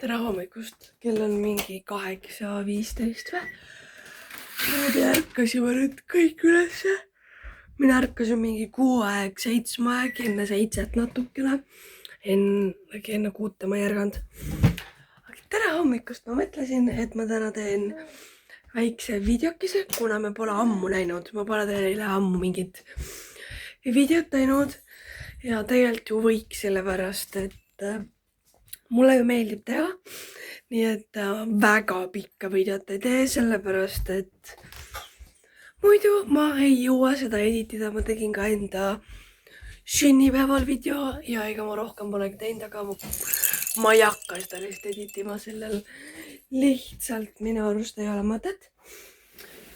Tere hommikust, kell on mingi 8:15 või? Niimoodi ärkasime nüüd kõik ülesse. Mina ärkasin mingi 6 aeg, 7 aeg, enne 7 natukene. Enne 6 ma ei ärganud. Aga tere hommikust, ma mõtlesin, et ma täna teen väikse videokese, kuna me pole ammu näinud. Ma pole teile ammu mingit videot teinud. Ja tegelikult ju võiks sellepärast, et mulle ju meeldib teha, nii et väga pikka videot ei tee, sellepärast et muidu ma ei jõua seda editida. Ma tegin ka enda sünnipäeval video ja ega ma rohkem polegi teinud, aga ma ei hakka seda lihtsalt editima, sellel lihtsalt minu arust ei ole mõtet.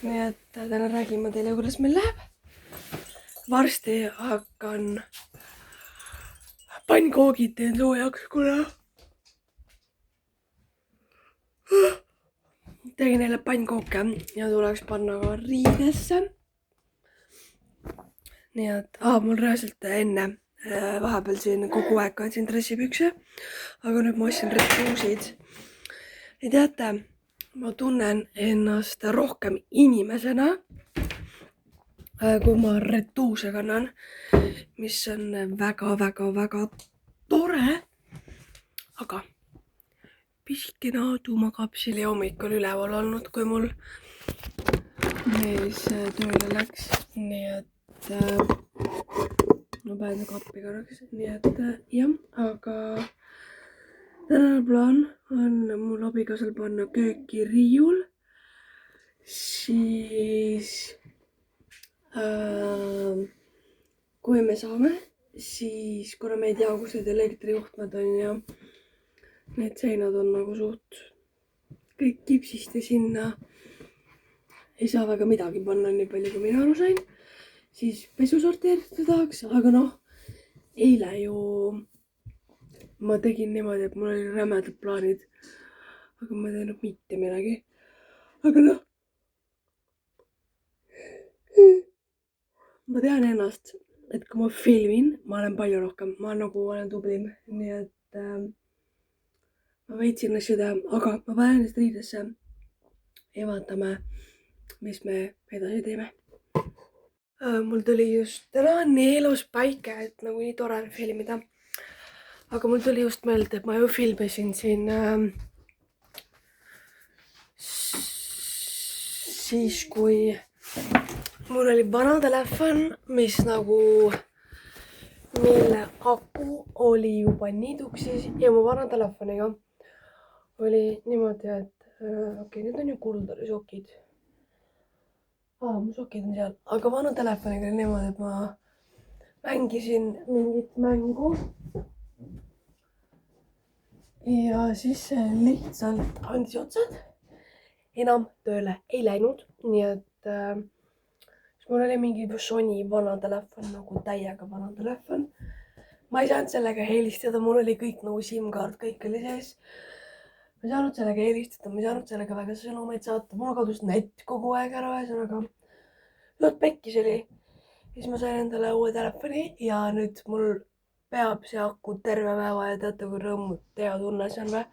Nii et täna räägin ma teile, kuidas meil läheb. Varsti hakkan pannkoogid teen soojaks, kuna tegin neile pannkooke ja tuleks panna ka riidesse. Nii et mul reaalselt enne vahepeal siin kogu aeg kandsin dressipükse, aga nüüd ma ostsin retuusid. Ja teate, ma tunnen ennast rohkem inimesena, kui ma retuuse kannan, mis on väga tore. Aga pisikene Aadu magab, seal hommikul üleval olnud, kui mul mees tööle läks. Nii et ma pean kappi korraks. Nii et jah, aga tänane plaan on mul abikaasal panna kööki riiul. Siis kui me saame, siis kuna me ei tea, kus need elektrijuhtmed on ja need seinad on nagu suht kõik kipsist ja sinna ei saa väga midagi panna, nii palju kui mina aru sain. Siis pesu sorteeritud tahaks, aga noh, eile ju ma tegin niimoodi, et mul oli rämedad plaanid, aga ma ei teinud mitte midagi. Aga noh, ma tean ennast, et kui ma filmin, ma olen palju rohkem, ma olen tublim, nii et ma veitsin asju teha, aga ma panen ennast riidesse ja vaatame, mis me edasi teeme. Mul tuli just täna nii ilus päike, et nagu nii tore on filmida. Aga mul tuli just meelde, et ma ju filmisin siin siis, kui mul oli vana telefon, mis nagu mille aku oli juba nii tuksis ja mu vana telefoniga oli niimoodi, et okei, nüüd on ju kuldari sokid. Mu sokid on seal, aga vana telefoniga oli niimoodi, et ma mängisin mingit mängu. Ja siis see lihtsalt andis otsad, enam tööle ei läinud, nii et mul oli mingi Sony vana telefon, nagu täiega vana telefon. Ma ei saanud sellega helistada, mul oli kõik nagu SIM-kaart, kõik oli sees. Ma ei saanud sellega helistada, ma ei saanud sellega väga sõnumeid saata, mul kadus net kogu aeg ära, ühesõnaga lõod pekkis oli. Siis ma sain endale uue telefoni ja nüüd mul peab see aku terve päeva ja teate, kui rõõmu hea tunne see on või?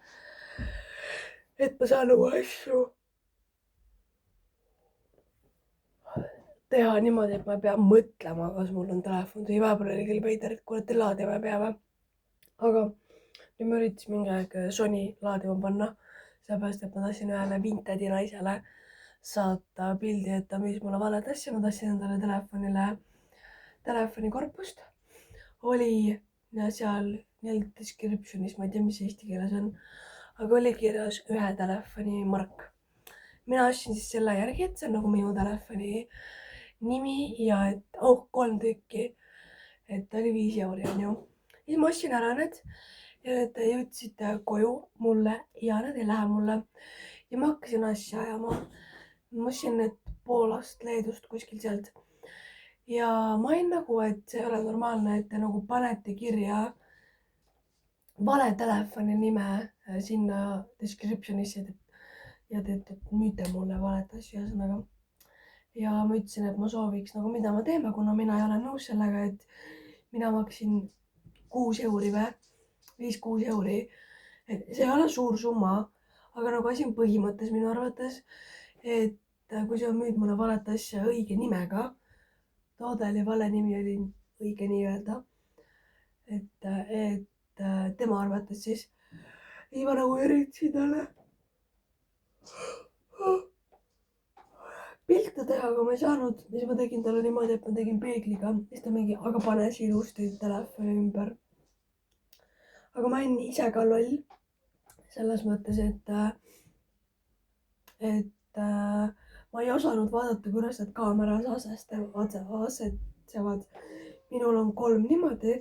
Et ma saan uue asju teha niimoodi, et ma ei pea mõtlema, kas mul on telefon või vahepeal oli küll veider, et kuule, laadima ei pea või. Aga nüüd ma üritasin mingi aeg Sony laadima panna, sellepärast, et ma tahtsin ühele vintage naisele saata pildi, et ta müüs mulle valet asja. Ma tahtsin endale telefonikorpust. Oli seal descriptionis, ma ei tea, mis eesti keeles on, aga oli kirjas 1 telefoni mark. Mina ostsin siis selle järgi, et see on nagu minu telefoni nimi ja et 3 tükki, et oli 5 euri on ju. Siis ma ostsin ära need ja need jõudsid koju mulle ja need ei lähe mulle. Ja ma hakkasin asja ajama. Ma ostsin need Poolast, Leedust, kuskil sealt. Ja ma olin nagu, et see ei ole normaalne, et te nagu panete kirja vale telefoni nime sinna descriptionisse ja te müüte mulle valet asju ühesõnaga. Ja ma ütlesin, et ma sooviks nagu mida me teeme, kuna mina ei ole nõus sellega, et mina maksin 6 euri või 5-6 euri et see ei ole suur summa, aga nagu asi on põhimõttes minu arvates, et kui sa müüd mulle valet asja õige nimega, toode oli vale, nimi oli õige nii-öelda, et tema arvates siis ei ma nagu üritasin talle pilte teha, aga ma ei saanud, siis ma tegin talle niimoodi, et ma tegin peegliga, siis ta mingi, aga pane siis ilusti telefoni ümber. aga ma olin ise ka loll selles mõttes, et ma ei osanud vaadata, kuidas need kaameras asetsevad. minul on 3 niimoodi,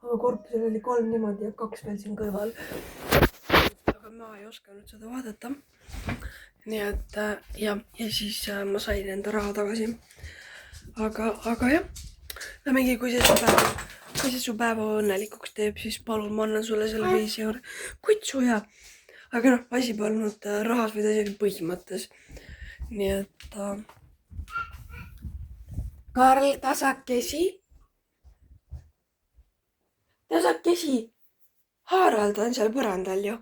aga korpusel oli 3 niimoodi ja 2 veel siin kõrval. aga ma ei osanud seda vaadata. nii et ja siis ma sain enda raha tagasi. aga jah, no mingi, kui see su päeva õnnelikuks teeb, siis palun, ma annan sulle selle 5 euri. kutsu ja, aga noh, asi polnud rahas, vaid asi oli põhimõttes. nii et Karl, tasakesi. Harald on seal põrandal ju.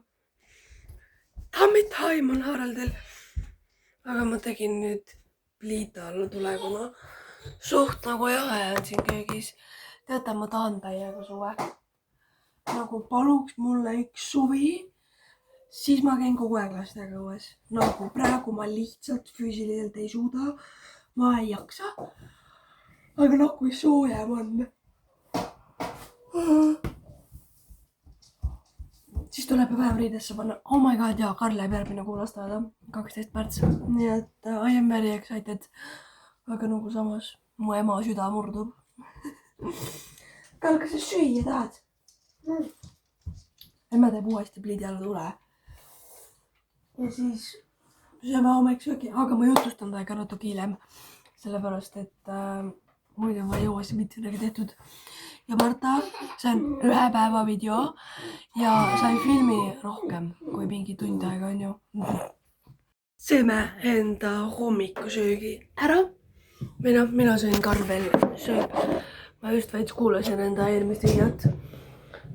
Time on Haraldil. aga ma tegin nüüd pliita alla tule, kuna suht nagu jahe on siin köögis. teate, ma tahan täiega suve. nagu paluks mulle üks suvi, siis ma käin kogu aeg lastega õues. nagu praegu ma lihtsalt füüsiliselt ei suuda, ma ei jaksa. aga noh, kui soojem on, siis tuleb ju vähem riidesse panna. Oh my god, jaa, Karl läheb järgmine kuu lasteaeda, 12. märts. nii et I am very excited. aga nagu samas mu ema süda murdub. Karl, kas sa süüa tahad? emme teeb uuesti pliidi alla tule. ja siis sööme hommikusöögi, aga ma jutustan teiega natuke hiljem, sellepärast et muidu ma ei jõua siin mitte midagi tehtud. ja Marta, see on 1 päeva video ja sa ei filmi rohkem kui mingi tund aega, on ju. sööme enda hommikusöögi ära. või noh, mina sõin, Karl veel sööb. ma just veits kuulasin enda eelmist videot,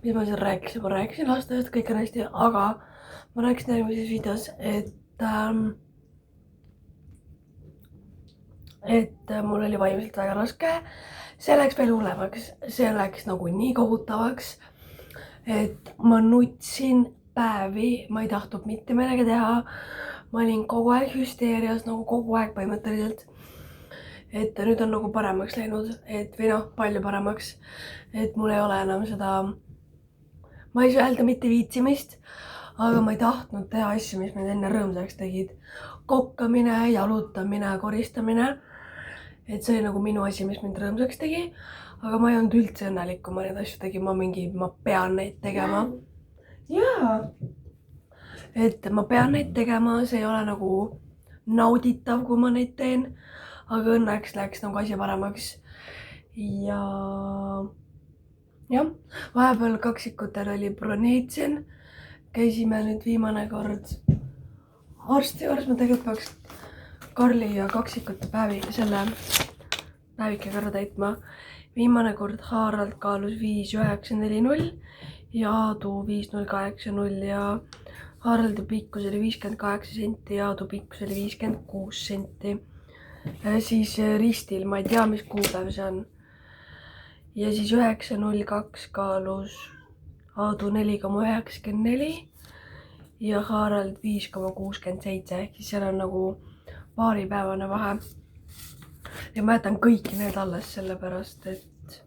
mis ma siin rääkisin. ma rääkisin lasteaiast, kõik on hästi, aga ma rääkisin eelmises videos, et mul oli vaimselt väga raske. see läks veel hullemaks, see läks nagu nii kohutavaks, et ma nutsin päevi, ma ei tahtnud mitte midagi teha. ma olin kogu aeg hüsteerias, nagu kogu aeg põhimõtteliselt. et nüüd on nagu paremaks läinud, et või noh, palju paremaks, et mul ei ole enam seda, ma ei saa öelda mitte viitsimist, aga ma ei tahtnud teha asju, mis mind enne rõõmsaks tegid. kokkamine, jalutamine, koristamine. et see oli nagu minu asi, mis mind rõõmsaks tegi, aga ma ei olnud üldse õnnelik, kui ma neid asju tegin. ma pean neid tegema. jaa, et ma pean neid tegema, see ei ole nagu nauditav, kui ma neid teen, aga õnneks läks nagu asi paremaks. ja jah, vahepeal kaksikutel oli broneetsen. käisime nüüd viimane kord arsti juures. ma tegelikult peaks Karli ja kaksikute selle päevike korra täitma. viimane kord Harald kaalus 5,940 ja Aadu 5,080 ja Haraldi pikkus oli 58 senti ja Aadu pikkus oli 56 senti. siis ristil, ma ei tea, mis kuupäev see on. ja siis 9,02 kaalus Aadu 4,94 ja Harald 5,67 ehk siis seal on nagu paaripäevane vahe. ja ma jätan kõiki need alles, sellepärast et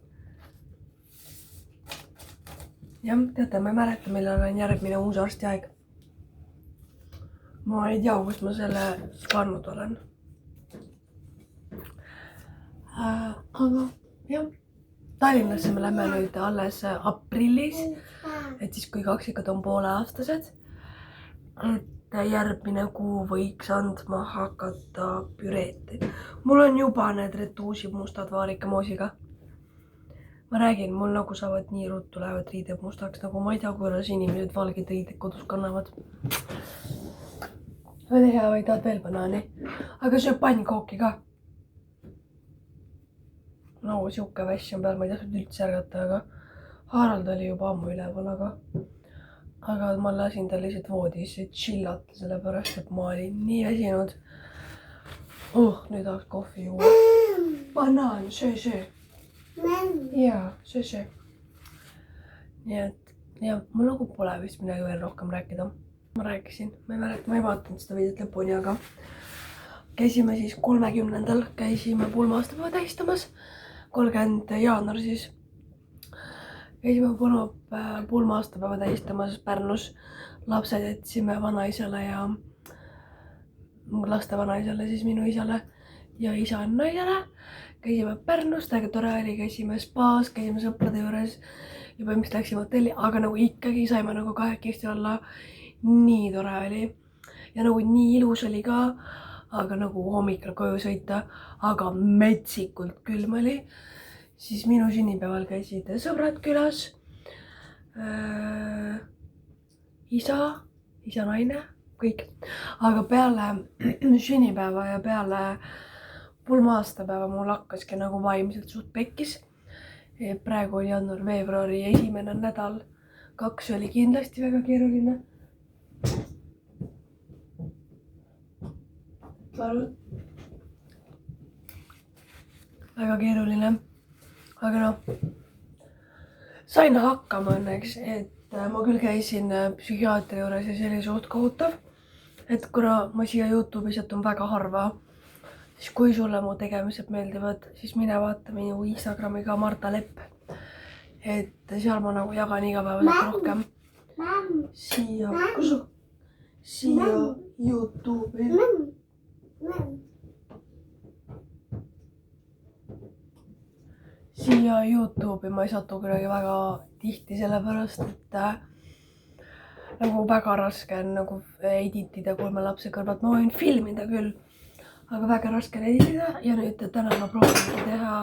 jah, teate, ma ei mäleta, millal on järgmine uus arstiaeg. ma ei tea, kus ma selle pannud olen. aga jah, Tallinnasse me lähme nüüd alles aprillis, et siis kui kaksikud on pooleaastased. et järgmine kuu võiks andma hakata püreed. mul on juba need retuusi mustad vaarikamoosiga. ma räägin, mul nagu saavad nii ruttu lähevad riided mustaks, nagu ma ei tea, kuidas inimesed valgeid riideid kodus kannavad. oli hea, või tahad veel banaani? aga söö pannkooki ka. no sihuke väss on peal, ma ei tahtnud üldse ärgata, aga Harald oli juba ammu üleval, aga aga ma lasin tal lihtsalt voodisse chillata, sellepärast et ma olin nii väsinud. Nüüd tahaks kohvi juua. Banaan, söö. Jaa, söö. Nii et ja mul nagu pole vist midagi veel rohkem rääkida. Ma rääkisin, ma ei mäleta, ma ei vaatanud seda videot lõpuni, aga käisime siis 30. käisime pulma-aastapäeva tähistamas. 30. jaanuar siis. Käisime pulma-aastapäeva tähistamas Pärnus. Lapsed jätsime vanaisale ja laste vanaisale, siis minu isale ja isa naisele. Käisime Pärnus, täiega tore oli, käisime spaas, käisime sõprade juures ja põhimõtteliselt läksime hotelli, aga nagu ikkagi saime nagu kahekesti olla. Nii tore oli ja nagu nii ilus oli ka, aga nagu hommikul koju sõita, aga metsikult külm oli. Siis minu sünnipäeval käisid sõbrad külas. Isa naine, kõik. Aga peale sünnipäeva ja peale pulma-aastapäeva mul hakkaski nagu vaimselt suht pekkis. Praegu oli jaanuar-veebruari esimene nädal. 2 oli kindlasti väga keeruline. Väga keeruline. Aga noh, sain hakkama õnneks, et ma küll käisin psühhiaatri juures ja see oli suht kohutav. Et kuna ma siia YouTube'i satun väga harva, siis kui sulle mu tegemised meeldivad, siis mine vaata minu Instagramiga Marta Lepp. Et seal ma nagu jagan igapäevaselt rohkem. Siia YouTube'i. Siia YouTube'i ma ei satu kuidagi väga tihti, sellepärast, et nagu väga raske on nagu editida 3 lapse kõrvalt. Ma võin filmida küll, aga väga raske on editida ja nüüd täna ma proovin teha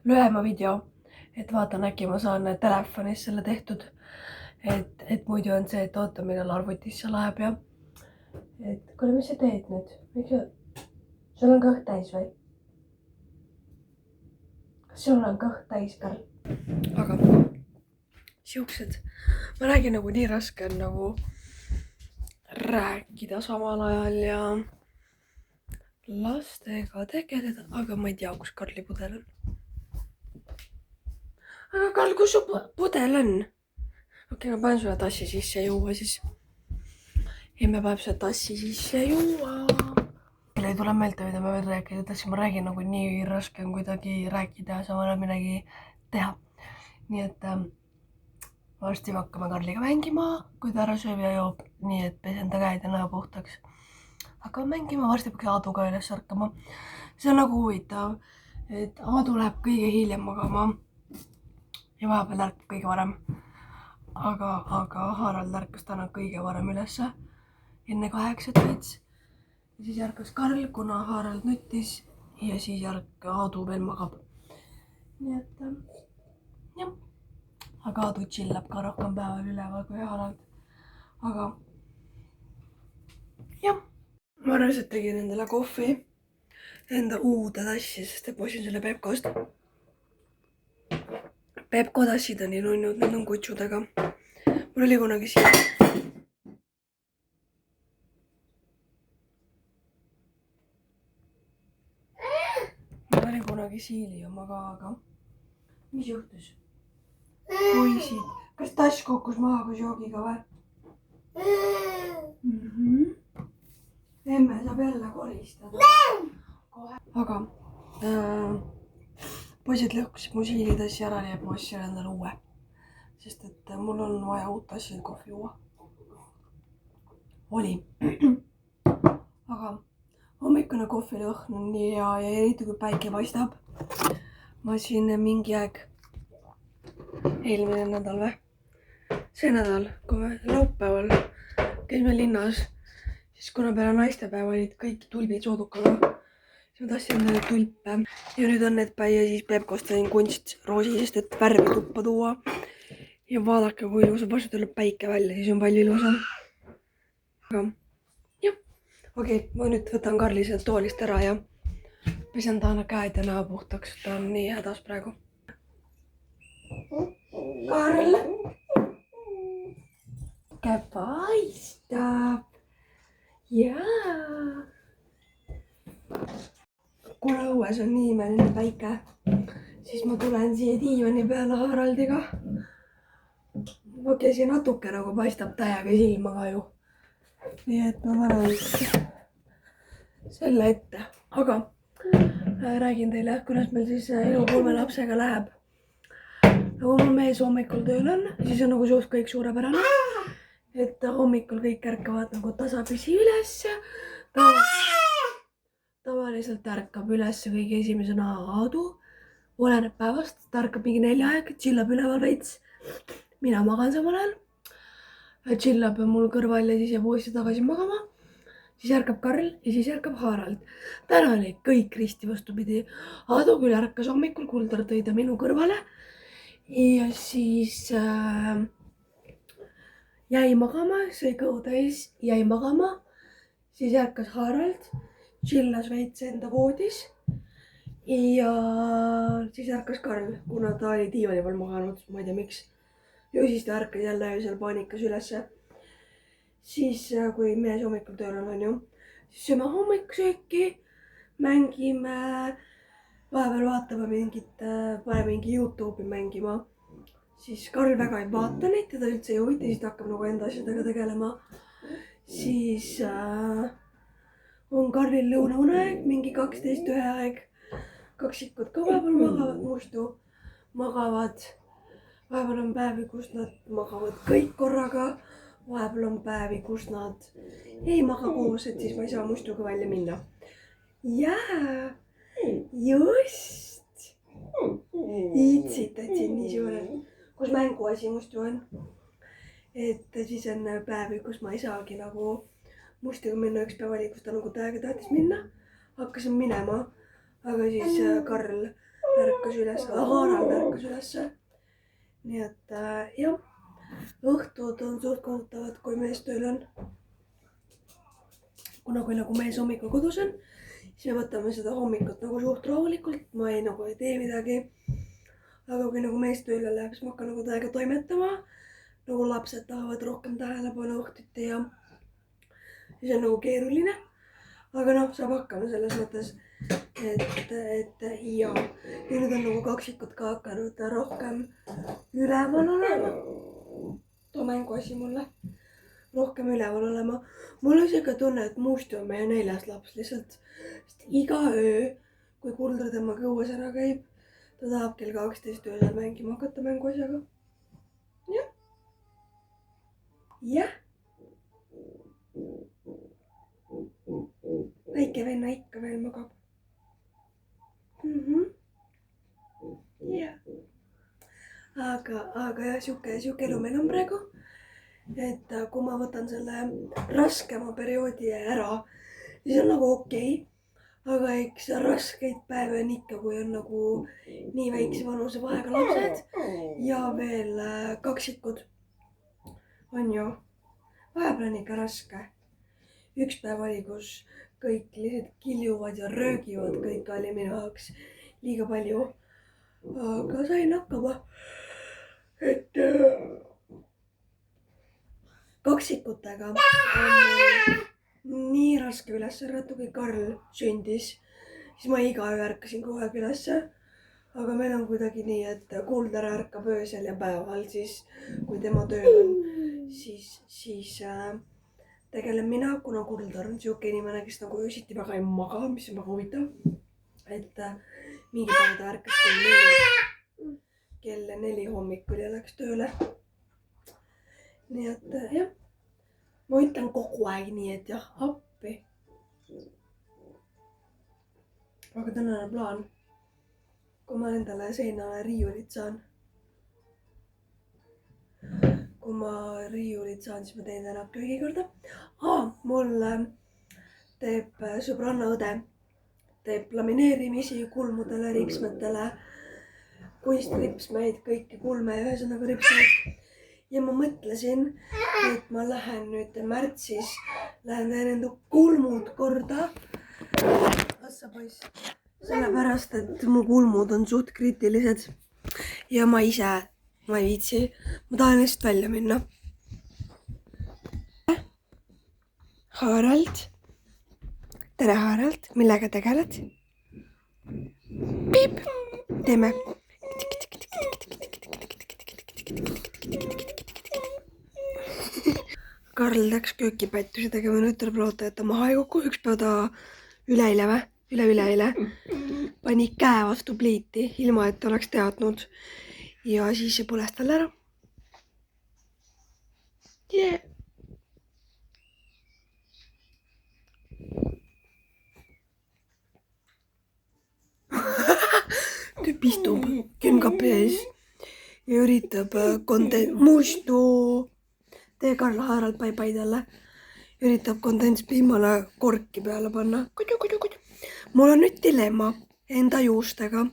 lühema video, et vaatan, äkki ma saan telefonis selle tehtud. Et muidu on see, et oota, millal arvutisse läheb ja et kuule, mis sa teed nüüd? Sul on kõht täis või? Kas sul on kõht täis, Karl? Aga siuksed, ma räägin nagu nii raske on nagu rääkida samal ajal ja lastega tegeleda, aga ma ei tea, kus Karli pudel on. Aga Karl, kus su pudel on? Okei, ma panen sulle tassi sisse juua siis. Emme paneb sulle tassi sisse juua. Ei tule meelde, mida ma veel rääkida tahtsin. Ma räägin nagu nii raske on kuidagi rääkida ja samal ajal midagi teha. Nii et varsti me hakkame Karliga mängima, kui ta ära sööb ja joob. Nii et pesen ta käed ja näo puhtaks. Hakkame mängima, varsti peaks Aadu ka üles ärkama. See on nagu huvitav, et Aadu läheb kõige hiljem magama ja vahepeal ärkab kõige varem. Aga Harald ärkas täna kõige varem ülesse, enne 8 veits. Ja siis ärkas Karl, kuna Harald nuttis ja siis Aadu veel magab. Nii et jah, aga Aadu chillab ka rohkem päeval üleval kui Harald. Aga jah, ma rõõsalt tegin endale kohvi, enda uude tassi, sest ma ostsin selle Pepkost. Pepko tassid on nii nunnud, need on kutsudega. Mul oli kunagi siin. Mul oli kunagi siili oma ka, aga mis juhtus? Poisid, kas tass kukkus maha koos joogiga või? Emme saab jälle koristada. Aga poisid lõhkusid mu siilitassi ära, nii et ma ostsin endale uue. Sest et mul on vaja uut tassi kohvi juua. Oli. Aga hommikune kohvilõhn on nii hea ja eriti kui päike paistab. Ma siin mingi aeg, eelmine nädal või? See nädal, kui me laupäeval käisime linnas, siis kuna peale naistepäeva olid kõik tulbid soodukaga, siis ma tahtsin endale tulpe. Ja nüüd on need päi ja siis Pepkost tõin kunstroosidest, et värvi tuppa tuua. Ja vaadake, kui ilus on, vastu tuleb päike välja, siis on palju ilusam. Aga jah, okei, ma nüüd võtan Karli sealt toolist ära ja pesen talle käed ja näo puhtaks, ta on nii hädas praegu. Karl! päike paistab. Jaa. Kuna õues on nii imeline päike, siis ma tulen siia diivani peale Haraldiga. Okei, see natuke nagu paistab täiega silma ka ju. Nii et ma panen selle ette. Aga räägin teile, kuidas meil siis elu 3 lapsega läheb. Nagu mul mees hommikul tööl on, siis on nagu suht kõik suurepärane. Et hommikul kõik ärkavad nagu tasapisi üles. Tavaliselt ärkab üles kõige esimesena Aadu. Oleneb päevast, ta ärkab mingi 4 aeg, chillab üleval veits. Mina magan samal ajal. Chillab mul kõrval ja siis jääb uuesti tagasi magama. Siis ärkab Karl ja siis ärkab Harald. Täna oli kõik risti vastupidi. Aadu küll ärkas hommikul, Kuldar tõi ta minu kõrvale. Ja siis jäi magama, sõi kõhu täis, jäi magama. Siis ärkas Harald, chillas veits enda voodis. Ja siis ärkas Karl, kuna ta oli diivani peal maganud, ma ei tea miks. Ja siis ta ärkas jälle öösel paanikas ülesse. Siis kui mees hommikul tööl on ju, siis sööme hommikusööki, mängime, vahepeal vaatame pane mingi YouTube'i mängima. Siis Karl väga ei vaata neid, teda üldse ei huvita, siis ta hakkab nagu enda asjadega tegelema. Siis on Karlil lõunauneaeg, mingi 12 ühe aeg. Kaksikud ka vahepeal magavad, muistu magavad. Vahepeal on päevi, kus nad magavad kõik korraga. Vahepeal on päevi, kus nad ei maga koos, et siis ma ei saa muistuga välja minna. Jaa, just. Iitsitad siin nii suured, kus mänguasi muistu on. Et siis on päevi, kus ma ei saagi nagu muistuga minna. Üks päev oli, kus ta nagu täiega tahtis minna. Hakkasin minema, aga siis Karl ärkas üles, Harald ärkas üles. Nii et jah. Õhtud on suht kohutavad, kui mees tööl on. Kuna kui nagu mees hommikul kodus on, siis me võtame seda hommikut nagu suht rahulikult. Ma ei tee midagi. Aga kui nagu mees tööle läheb, siis ma hakkan nagu täiega toimetama. Nagu lapsed tahavad rohkem tähelepanu õhtuti ja siis on nagu keeruline. Aga saab hakkama selles mõttes, et ja nüüd on nagu kaksikud ka hakanud rohkem üleval olema. Too mänguasi mulle rohkem üleval olema. Mul on siuke tunne, et Mustu on meie 4. laps lihtsalt. Sest iga öö, kui Kuldar temaga õues ära käib, ta tahab kell 12 öösel mängima hakata mänguasjaga. Jah. Jah. Väike venna ikka veel magab. Jah. Aga jah, siuke elu meil on praegu. Et kui ma võtan selle raskema perioodi ära, siis on nagu okei. Aga eks raskeid päevi on ikka, kui on nagu nii väikse vanuse vahega lapsed ja veel kaksikud. On ju? Vahepeal on ikka raske. Üks päev oli, kus kõik lihtsalt kiljuvad ja röögivad, kõik oli minu jaoks liiga palju. Aga sain hakkama. Et kaksikutega on nii raske üles ärgata, kui Karl sündis. Siis ma iga öö ärkasin kogu aeg ülesse. Aga meil on kuidagi nii, et Kuldar ärkab öösel ja päeval, siis kui tema tööl on, siis tegelen mina, kuna Kuldar on siuke inimene, kes nagu öösiti väga ei maga, mis on väga huvitav. Et mingi päev ta ärkas kell 4 hommikul ja läks tööle. Nii et jah, ma ütlen kogu aeg nii, et jah, appi. Aga tänane plaan, kui ma endale seinale riiulit saan. Kui ma riiulit saan, siis ma teen täna köögikorda. Mul teeb sõbranna õde, teeb lamineerimisi kulmudele, ripsmetele, kunstripsmeid, kõiki kulme ja ühesõnaga ripsmeid. Ja ma mõtlesin, et ma lähen nüüd märtsis, teen enda kulmud korda. Assa poiss, sellepärast, et mu kulmud on suht kriitilised ja ma ei viitsi, ma tahan lihtsalt välja minna. Harald. Tere, Harald. Millega tegeled? Piip. Teeme. Karl läks köökipattusi tegema, nüüd tuleb loota, et ta maha ei kuku. Üks päev ta üleeile või? Üleeile pani käe vastu pliiti, ilma et oleks teadnud. Ja siis see põles tal ära. Yeah. Tüüp istub külmkapi ees ja üritab mustu. Tee Karl Harald pai talle. Üritab kondentspiimale korki peale panna. Mul on nüüd dilemma enda juustega.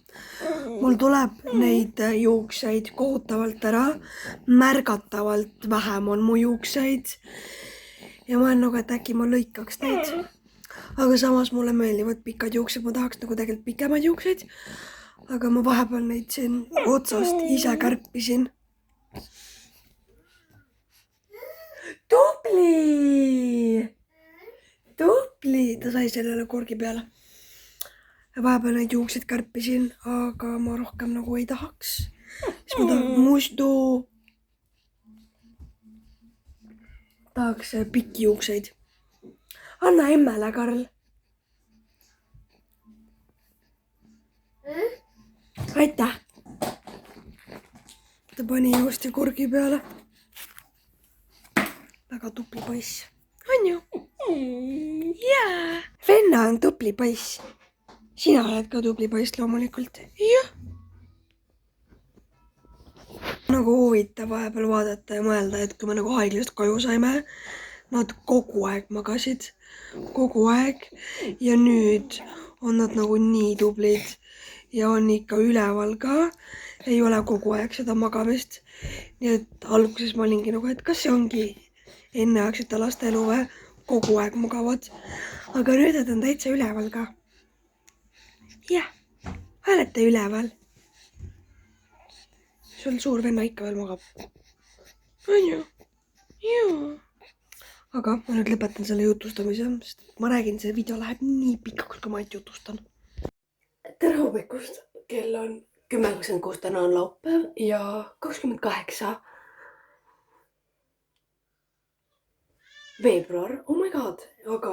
Mul tuleb neid juukseid kohutavalt ära. Märgatavalt vähem on mu juukseid. Ja ma olen nagu, et äkki ma lõikaks neid. Aga samas mulle meeldivad pikad juuksed. Ma tahaks nagu tegelikult pikemaid juukseid. Aga ma vahepeal neid siin otsast ise kärpisin. Tubli! Tubli! Ta sai sellele korgi peale. Ja vahepeal neid juukseid kärpisin, aga ma rohkem nagu ei tahaks. Siis ma tahaks pikki juukseid. Anna emmele, Karl. Aitäh! Ta pani joosti korgi peale. Väga tubli poiss. On ju? Jaa! Venna on tubli poiss. Sina oled ka tubli poiss loomulikult. Jah. Nagu huvitav vahepeal vaadata ja mõelda, et kui me nagu haiglast koju saime, nad kogu aeg magasid. Kogu aeg. Ja nüüd on nad nagu nii tublid ja on ikka üleval ka. Ei ole kogu aeg seda magamist. Nii et alguses ma olingi nagu, et kas see ongi enneaegsete laste elu või kogu aeg mugavad. Aga nüüd on täitsa üleval ka. Jah, olete üleval. Sul suur venna ikka veel magab. On ju? Jaa. Aga ma nüüd lõpetan selle jutustamise, sest ma räägin, see video läheb nii pikaks, kui ma ainult jutustan. Tere hommikust. Kell on 10.26, täna on laupäev ja 28. veebruar, oh my god, aga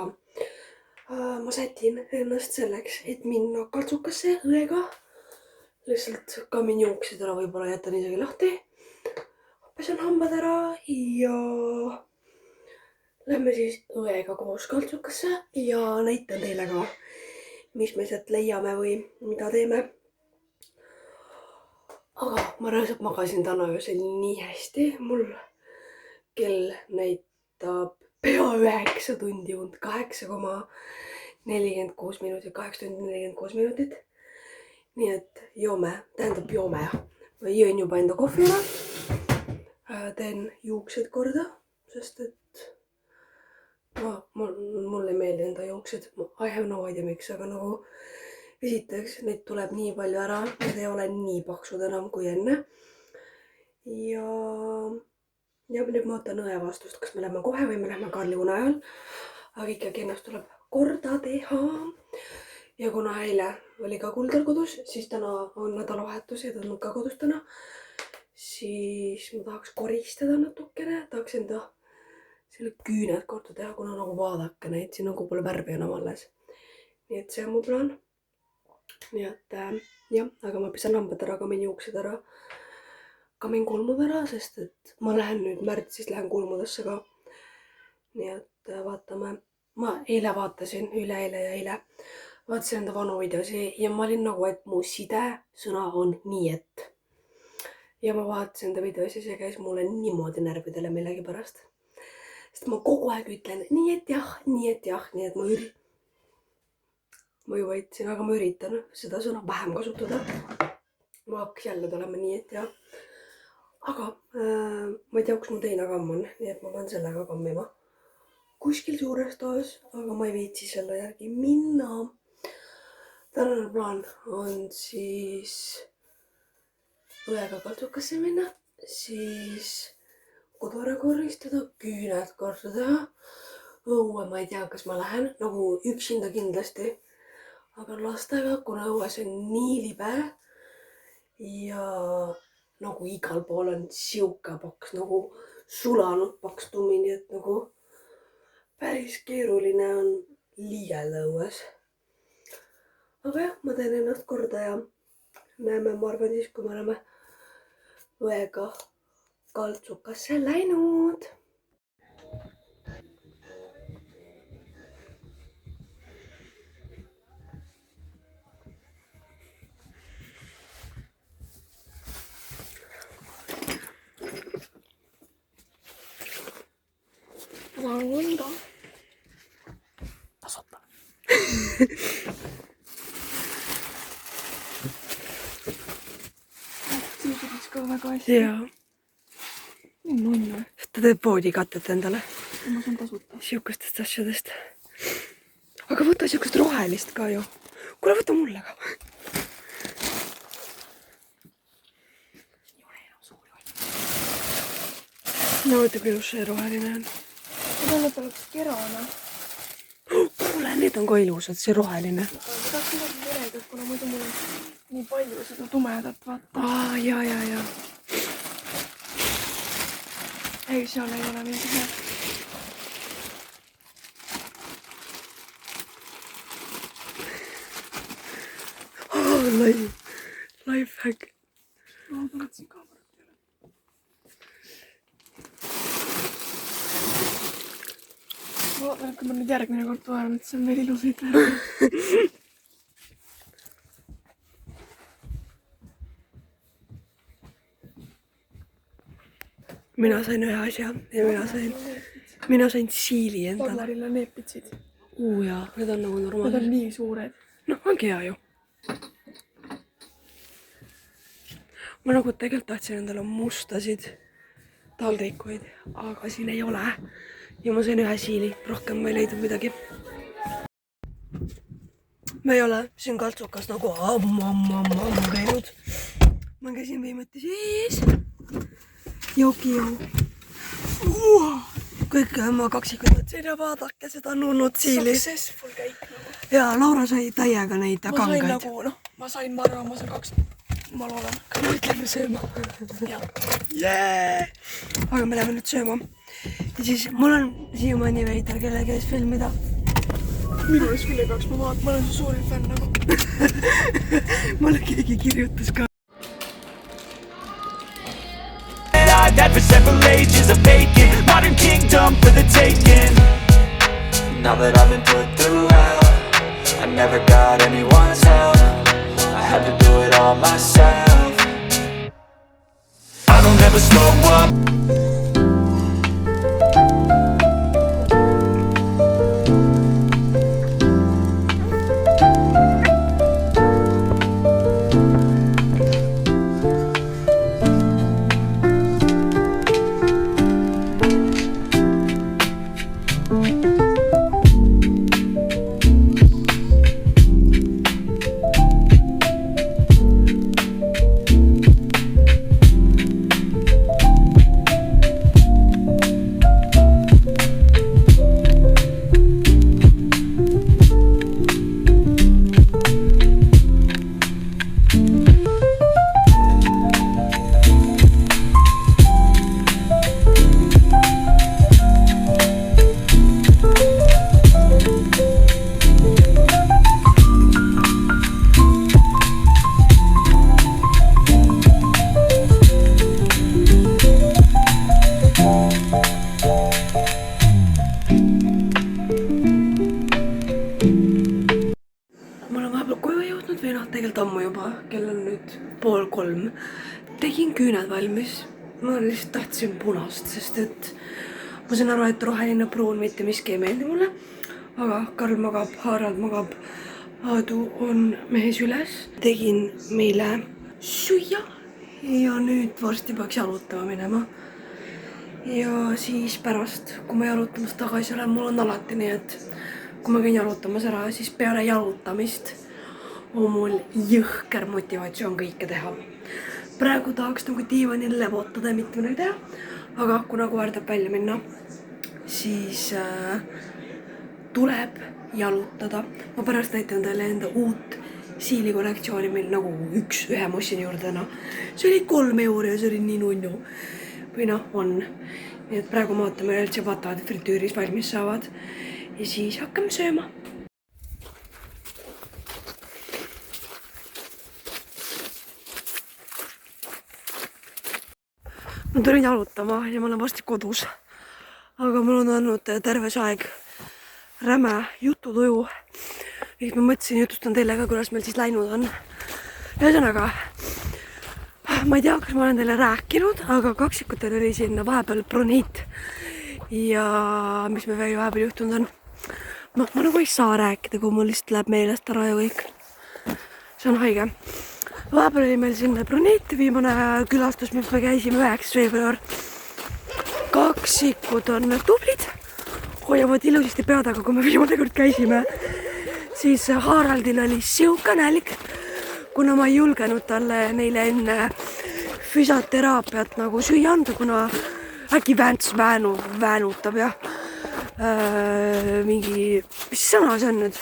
ma sätin ennast selleks, et minna kaltsukasse õega. Lihtsalt kamin juuksed ära, võib-olla jätan isegi lahti. Pesen hambad ära ja lähme siis õega koos kaltsukasse ja näitan teile ka, mis me sealt leiame või mida teeme. Aga ma rõõsalt magasin täna öösel nii hästi. Mul kell näitab pea 9 tundi und 8,46 minutit, 8 tundi 46 minutit. Nii et joome. Ma jõin juba enda kohvi ära. Teen juuksed korda, sest et mulle ei meeldi enda juuksed. I have no idea miks, aga nagu esiteks neid tuleb nii palju ära. Need ei ole nii paksud enam kui enne. Ja nüüd ma ootan õe vastust, kas me lähme kohe või me lähme Karli une ajal. Aga ikkagi ennast tuleb korda teha. Ja kuna eile oli ka Kuldar kodus, siis täna on nädalavahetus ja ta on ka kodus täna. Siis ma tahaks koristada natukene. Tahaks enda selle küüned korda teha, kuna nagu vaadake neid, siin nagu pole värvi enam alles. Nii et see on mu plaan. Nii et jah, aga ma pesan hambad ära, kamin juuksed ära. Kamin kulmud ära, sest et ma lähen nüüd märtsis, lähen kulmudesse ka. Nii et vaatame. Ma eile vaatasin, üleeile ja eile vaatasin enda vanu videosi ja ma olin nagu, et mu side sõna on nii et. Ja ma vaatasin enda videosi, see käis mulle niimoodi närvidele millegipärast. Sest ma kogu aeg ütlen nii et jah, nii et jah, nii et ma ju võitsin, aga ma üritan seda sõna vähem kasutada. Ma hakkas jälle tulema nii et jah. Aga ma ei tea, kus mu teine kamm on, nii et ma pean sellega kammima kuskil suures toas, aga ma ei viitsi selle järgi minna. Tänane plaan on siis õega kaltsukasse minna, siis kodu ära koristada, küüned korda teha, õue ma ei tea, kas ma lähen nagu üksinda kindlasti. Aga lastega, kuna õues on nii libe ja nagu igal pool on siuke paks nagu sulanud paks tumi, nii et nagu päris keeruline on liigelda õues. Aga jah, ma teen ennast korda ja näeme, ma arvan siis, kui me oleme õega Kaltsukasse läinud. Ma olen unda. Tasuta. Siisudeks ka väga hästi. Jaa. Nii nunnu. Ta teeb poodikatet endale. Ma saan tasuta. Siukestest asjadest. Aga võta siukest rohelist ka ju. Kuule, võta mulle ka. Ei ole enam suuri valmis. No võta, kui ilus see roheline on. Seda need oleks kerana. Kuule, need on ka ilusad, see roheline. Ma tahaks midagi veredat, kuna muidu mul on nii palju seda tumedat, vaata. Jaa. Ei, seal ei ole mingi hea. Lifehack. Ma tahtsin kaamerat teile. Ma loodan, et kui ma nüüd järgmine kord tulen, et see on meil ilusaid värve. Mina sain ühe asja ja mina sain siili endale. Paglarile neepitsid. Jaa, need on nagu normaalsed. Need on nii suured. No, ongi hea ju. Ma nagu tegelikult tahtsin endale mustasid taldrikuid, aga siin ei ole. Ja ma sain ühe siili, rohkem ma ei leidnud midagi. Ma ei ole siin Kaltsukas nagu ammu käinud. Ma käisin viimati siis. Jokiu. Kõik oma kaksikud mõtlesin ja vaadake seda nunnud siili. Successful käik nagu. Jaa, Laura sai täiega neid kangaid. Ma sain nagu, ma sain, ma arvan, ma sain 2, ma loodan. Aga me ütleme sööma. Jaa. Aga me läheme nüüd sööma. Ja siis mul on siiamaani veider kellegi ees filmida. Minu ees küll ei peaks, ma olen su suurim fänn nagu. Mulle keegi kirjutas ka. That for several ages of vacant modern kingdom for the taking. Now that I've been put through hell, I never got anyone's help. I had to do it all myself. I don't ever slow up. Tegelikult ammu juba, kell on nüüd 2:30. Tegin küüned valmis. Ma lihtsalt tahtsin punast, sest et ma sain aru, et roheline pruun mitte miski ei meeldi mulle. Aga Karl magab, Harald magab, Aadu on mehes üles. Tegin meile süüa ja nüüd varsti peaks jalutama minema. Ja siis pärast, kui ma jalutamas tagasi olen, mul on alati nii, et kui ma käin jalutamas ära, siis peale jalutamist on mul jõhker motivatsioon kõike teha. Praegu tahaks nagu diivanil lebotada ja mitte midagi teha, aga kuna koer tahab välja minna, siis tuleb jalutada. Ma pärast näitan teile enda uut Siili kollektsiooni meil nagu ühe mossini juurde täna. See oli 3 € ja see oli nii nunnu. Või noh, on. Nii et praegu ma ootame veel ciabattad fritüüris valmis saavad. Ja siis hakkame sööma. Ma tulin jalutama ja ma olen varsti kodus. Aga mul on olnud terve see aeg räme jututuju. Siis ma mõtlesin, jutustan teile ka, kuidas meil siis läinud on. Ühesõnaga, ma ei tea, kas ma olen teile rääkinud, aga kaksikutel oli siin vahepeal broniit. Ja mis me veel vahepeal juhtunud on? Ma nagu ei saa rääkida, kui mul lihtsalt läheb meelest ära ja kõik. See on haige. Vahepeal oli meil siin broniit, viimane külastus, mis me käisime 9. veebruar. Kaksikud on tublid, hoiavad ilusasti pead, aga kui me viimane kord käisime, siis Haraldil oli siuke nälg, kuna ma ei julgenud neile enne füsioteraapiat nagu süüa anda, kuna äkki Vänts väänutab ja mingi, mis sõna see on nüüd?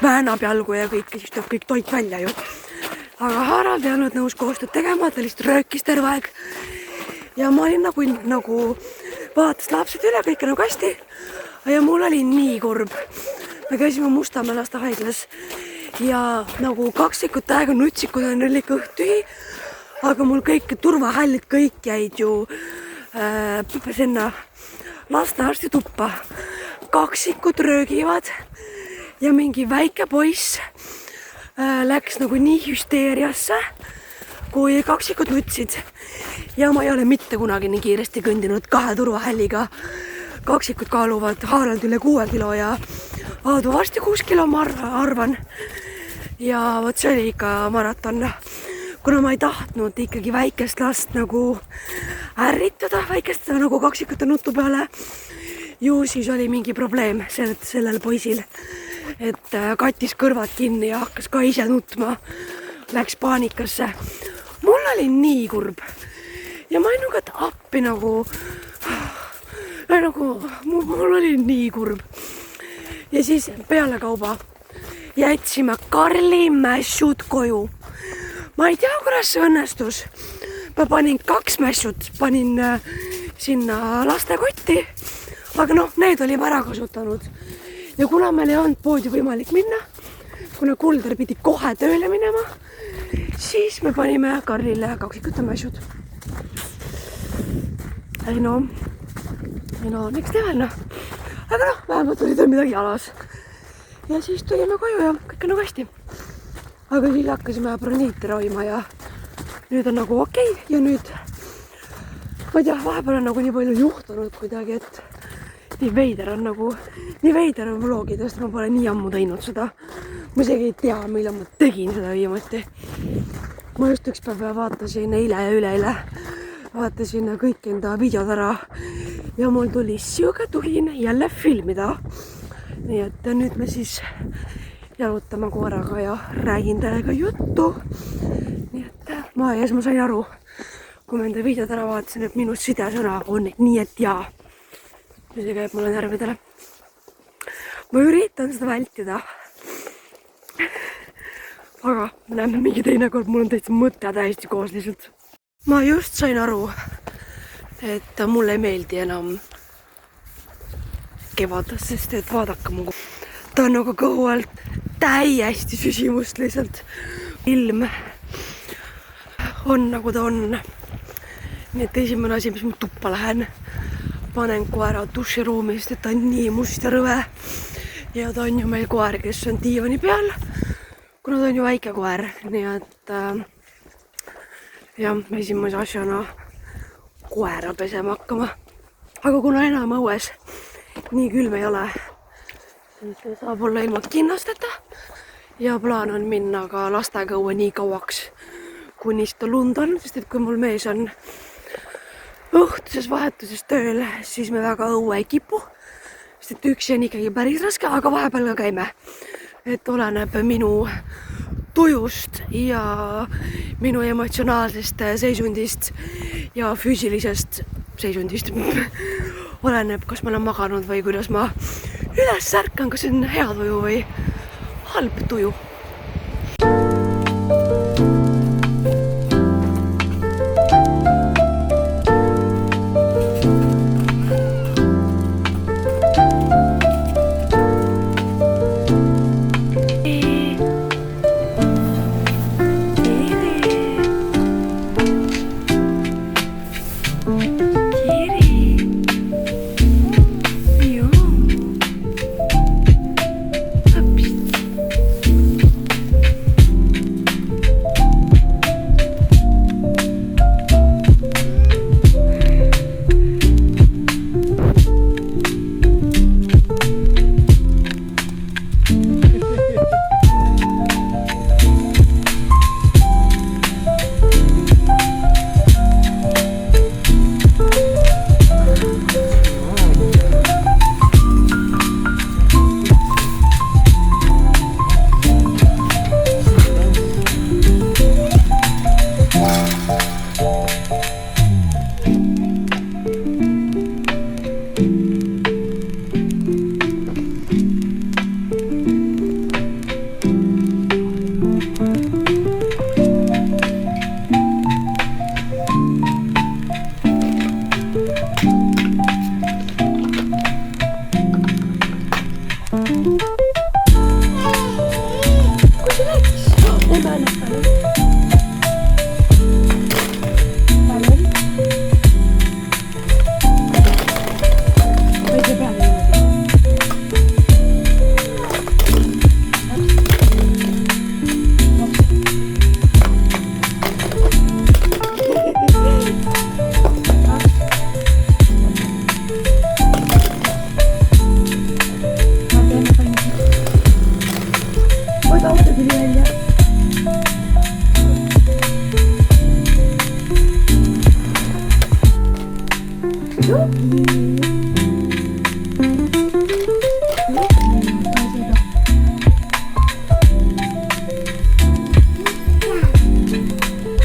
Väänab jalgu ja kõik, siis tuleb kõik toit välja ju. Aga Harald ei olnud nõus koostööd tegema, ta lihtsalt röökis terve aeg. Ja ma olin nagu vaatas lapsed üle, kõik nagu hästi. Ja mul oli nii kurb. Me käisime Mustamäe lastehaiglas ja nagu kaksikute aega nutsikud on oli kõht tühi, aga mul kõik turvahällid kõik jäid ju sinna lastearsti tuppa. Kaksikud röögivad ja mingi väike poiss läks nagu nii hüsteeriasse, kui kaksikud nutsid. Ja ma ei ole mitte kunagi nii kiiresti kõndinud 2 turvahälliga. Kaksikud kaaluvad Harald üle 6 kilo ja Aadu varsti 6 kilo ma arvan. Ja vot see oli ikka maraton. Kuna ma ei tahtnud ikkagi väikest last nagu ärritada, väikest nagu kaksikute nutu peale, ju siis oli mingi probleem sellel poisil, et kattis kõrvad kinni ja hakkas ka ise nutma, läks paanikasse. Mul oli nii kurb ja ma olin nagu appi nagu mul oli nii kurb. Ja siis pealekauba jätsime Karli mässud koju. Ma ei tea, kuidas see õnnestus. Ma panin 2 mässud, panin sinna lastekotti, aga noh, need olime ära kasutanud. Ja kuna meil ei olnud poodi võimalik minna, kuna Kulder pidi kohe tööle minema, siis me panime Karlile kaksikute mässud. Ei no, next level noh. Aga noh, vähemalt oli tal midagi jalas. Ja siis tulime koju ja kõik on nagu hästi. Aga siis hakkasime broniiti ravima ja nüüd on nagu okei. Ja nüüd, ma ei tea, vahepeal on nagu nii palju juhtunud kuidagi, et nii veider on vlogidest, ma pole nii ammu teinud seda. Ma isegi ei tea, millal ma tegin seda viimati. Ma just üks päev vaatasin eile ja üleeile. Vaatasin kõik enda videod ära ja mul tuli siuke tuhin jälle filmida. Nii et nüüd me siis jalutame koeraga ja räägin teiega juttu. Nii et ma sain aru, kui ma enda videod ära vaatasin, et minu sidesõna on nii et jaa. See käib mulle närvidele. Ma üritan seda vältida. Aga näeme mingi teine kord, mul on täitsa mõte täiesti koos lihtsalt. Ma just sain aru, et mulle ei meeldi enam kevad, sest et vaadake mu. Ta on nagu kõhu alt täiesti süsimust lihtsalt. Ilm on nagu ta on. Nii et esimene asi, mis ma tuppa lähen, panen koera duširuumist, et ta on nii must ja rõve. Ja ta on ju meil koer, kes on diivani peal, kuna ta on ju väike koer, nii et ja esimese asjana koera pesema hakkama. Aga kuna enam õues nii külm ei ole, siis saab olla ilma kinnasteta ja plaan on minna ka lastega õue nii kauaks, kuni seda lund on, sest et kui mul mees on õhtuses vahetuses tööl, siis me väga õue ei kipu, sest et üksi on ikkagi päris raske, aga vahepeal ka käime. Et oleneb minu tujust ja minu emotsionaalsest seisundist ja füüsilisest seisundist. oleneb, kas ma olen maganud või kuidas ma üles ärkan, kas see on hea tuju või halb tuju.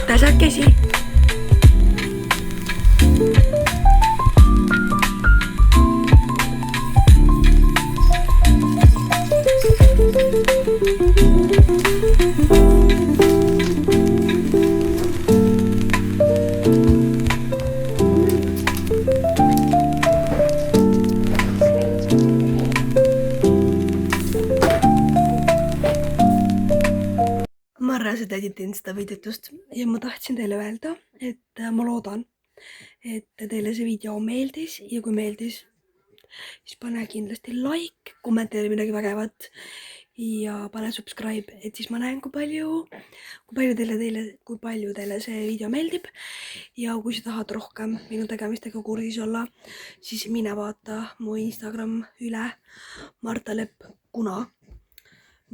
Tasakesi. Ma arvasin, et editin seda videot just ja ma tahtsin teile öelda, et ma loodan, et teile see video meeldis ja kui meeldis, siis pane kindlasti like, kommenteeri midagi vägevat ja pane subscribe, et siis ma näen, kui palju teile see video meeldib. Ja kui sa tahad rohkem minu tegemistega kursis olla, siis mine vaata mu Instagram üle Marta Lepp, kuna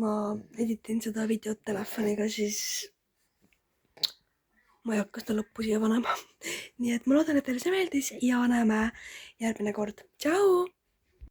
ma editin seda videot telefoniga, siis ma ei hakka seda lõppu siia panema. Nii et ma loodan, et teile see meeldis ja näeme järgmine kord. Tšau!